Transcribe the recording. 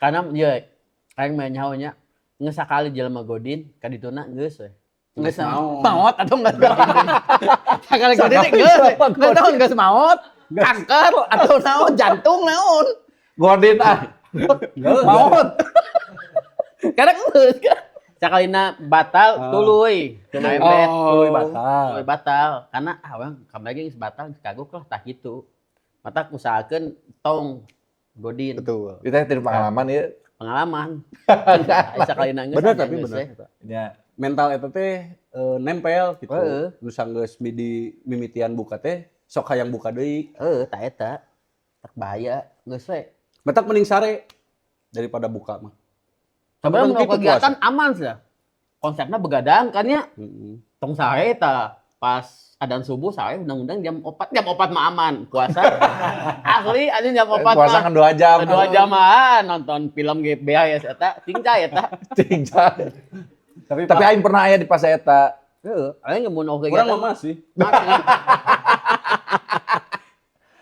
Karena ya aing mah nyaho nya geus sakali jelema godin ka dituna geus we. Geus maot atau enggak sakali godin geus. Geus maot, kanker atau naon jantung naon. Godin maut. Karena geus kan. Sakalina batal tuluy, teu mebet. Tuluy batal. Tuluy batal. Karena urang kamari geus batal kagok lah tah kitu. Mata usahakeun tong godin. Betul. Itu teh pengalaman ya. Pengalaman. Sakalina geus. Bener tapi bener. Ya. Mental eta teh nempel gitu. Heeh. Nu sanggeus mimitian buka teh sok hayang buka deui. Tah eta. Tak bahaya geus we. Matak mending sare daripada buka mah. Sebenarnya mau Gitu kegiatan aman sih. Konsepnya begadang kan ya. Tong sare eta pas adzan subuh sare undang-undang jam 4 mah aman. Puasa asli anjing jam 4 Puasa mah. kan 2 jam. 2 jaman nonton film GBH eta tingcai eta. Tinggal. Tapi Tapi aing pernah aya di pas eta. Heeh, aing mun urang kegiatan mah masih. masih.